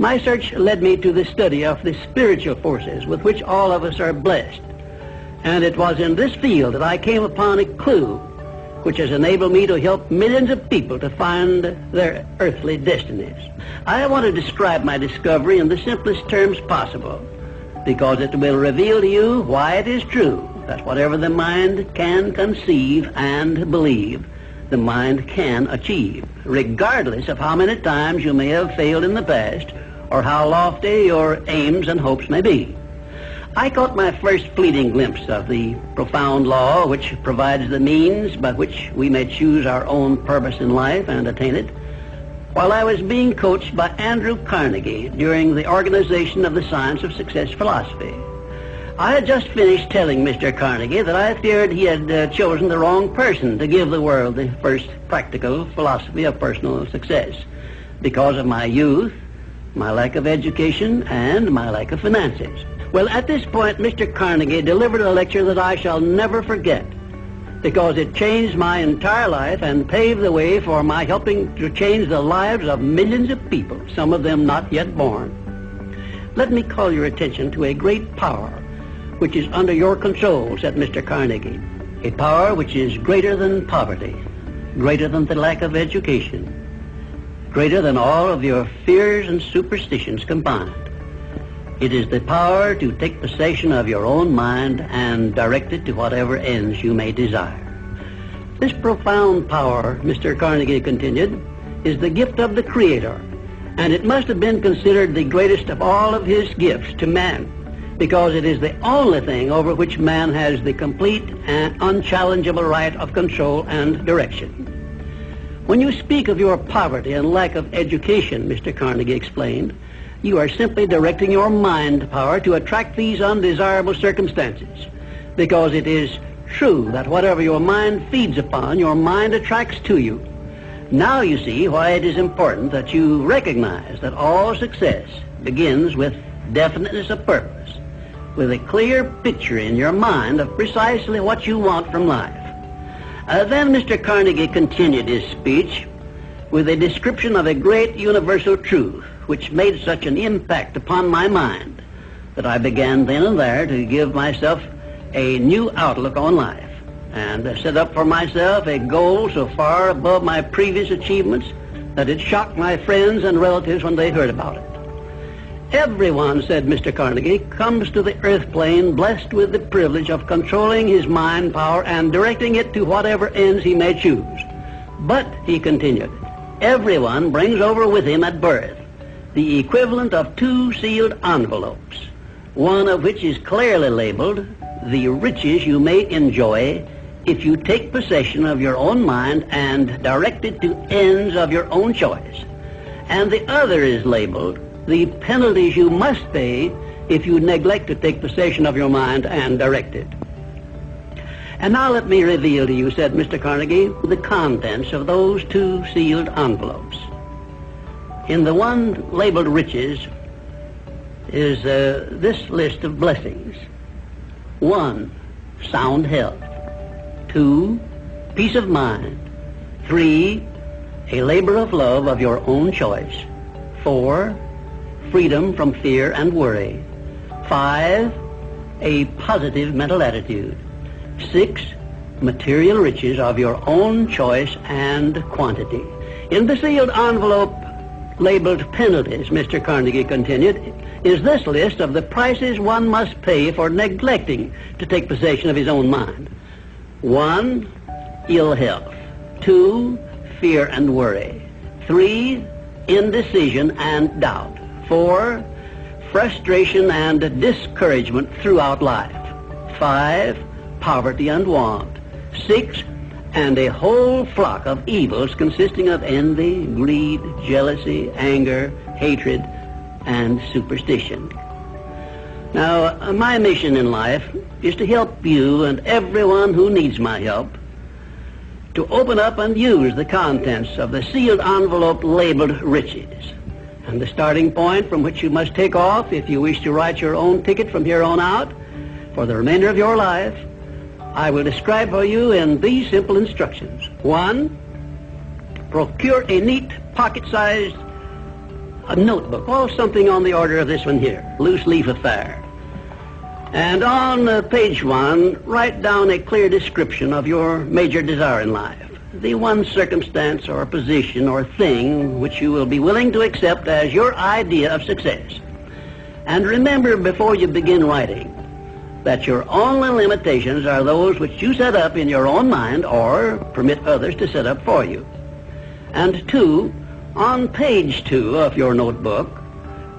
My search led me to the study of the spiritual forces with which all of us are blessed. And it was in this field that I came upon a clue which has enabled me to help millions of people to find their earthly destinies. I want to describe my discovery in the simplest terms possible, because it will reveal to you why it is true that whatever the mind can conceive and believe, the mind can achieve, regardless of how many times you may have failed in the past or how lofty your aims and hopes may be. I caught my first fleeting glimpse of the profound law which provides the means by which we may choose our own purpose in life and attain it, while I was being coached by Andrew Carnegie during the organization of the Science of Success philosophy. I had just finished telling Mr. Carnegie that I feared he had chosen the wrong person to give the world the first practical philosophy of personal success because of my youth, my lack of education, and my lack of finances. Well, at this point, Mr. Carnegie delivered a lecture that I shall never forget, because it changed my entire life and paved the way for my helping to change the lives of millions of people, some of them not yet born. Let me call your attention to a great power which is under your control, said Mr. Carnegie, a power which is greater than poverty, greater than the lack of education, greater than all of your fears and superstitions combined. It is the power to take possession of your own mind and direct it to whatever ends you may desire. This profound power, Mr. Carnegie continued, is the gift of the Creator, and it must have been considered the greatest of all of his gifts to man, because it is the only thing over which man has the complete and unchallengeable right of control and direction. When you speak of your poverty and lack of education, Mr. Carnegie explained, you are simply directing your mind power to attract these undesirable circumstances, because it is true that whatever your mind feeds upon, your mind attracts to you. Now you see why it is important that you recognize that all success begins with definiteness of purpose, with a clear picture in your mind of precisely what you want from life. Then Mr. Carnegie continued his speech with a description of a great universal truth which made such an impact upon my mind that I began then and there to give myself a new outlook on life and set up for myself a goal so far above my previous achievements that it shocked my friends and relatives when they heard about it. Everyone, said Mr. Carnegie, comes to the earth plane blessed with the privilege of controlling his mind power and directing it to whatever ends he may choose. But, he continued, everyone brings over with him at birth the equivalent of 2 sealed envelopes, one of which is clearly labeled the riches you may enjoy if you take possession of your own mind and direct it to ends of your own choice, and the other is labeled the penalties you must pay if you neglect to take possession of your mind and direct it. And now let me reveal to you, said Mr. Carnegie, the contents of those 2 sealed envelopes. In the one labeled riches is this list of blessings. 1, sound health. 2, peace of mind. 3, a labor of love of your own choice. 4, freedom from fear and worry. 5, a positive mental attitude. 6, material riches of your own choice and quantity. In the sealed envelope labeled penalties, Mr. Carnegie continued, is this list of the prices one must pay for neglecting to take possession of his own mind. 1, ill health. 2, fear and worry. 3, indecision and doubt. 4, frustration and discouragement throughout life. 5, poverty and want. 6, and a whole flock of evils consisting of envy, greed, jealousy, anger, hatred, and superstition. Now, my mission in life is to help you and everyone who needs my help to open up and use the contents of the sealed envelope labeled riches. And the starting point from which you must take off if you wish to write your own ticket from here on out for the remainder of your life, I will describe for you in these simple instructions. 1, procure a neat pocket-sized a notebook, oh, something on the order of this one here, loose leaf affair. And on page 1, write down a clear description of your major desire in life, the one circumstance or position or thing which you will be willing to accept as your idea of success. And remember before you begin writing that your only limitations are those which you set up in your own mind or permit others to set up for you. And 2, on page 2 of your notebook,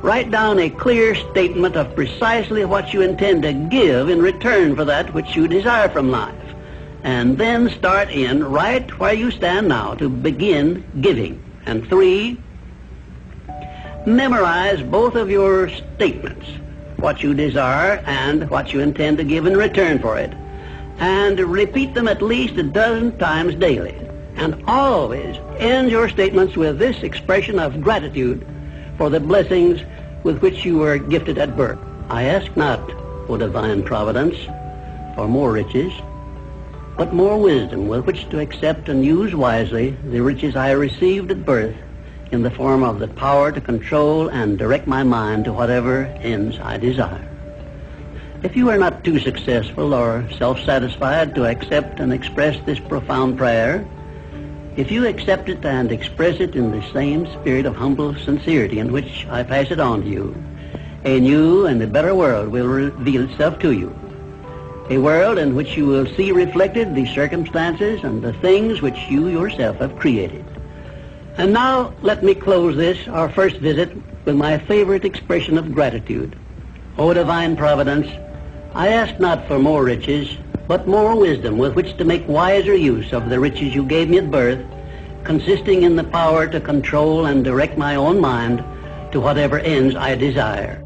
write down a clear statement of precisely what you intend to give in return for that which you desire from life. And then start in right where you stand now to begin giving. And 3, memorize both of your statements, what you desire and what you intend to give in return for it. And repeat them at least a dozen times daily. And always end your statements with this expression of gratitude for the blessings with which you were gifted at birth. I ask not, O divine providence, for more riches, but more wisdom with which to accept and use wisely the riches I received at birth in the form of the power to control and direct my mind to whatever ends I desire. If you are not too successful or self-satisfied to accept and express this profound prayer, if you accept it and express it in the same spirit of humble sincerity in which I pass it on to you, a new and a better world will reveal itself to you. A world in which you will see reflected the circumstances and the things which you yourself have created. And now let me close this, our first visit, with my favorite expression of gratitude. O divine providence, I ask not for more riches, but more wisdom with which to make wiser use of the riches you gave me at birth, consisting in the power to control and direct my own mind to whatever ends I desire.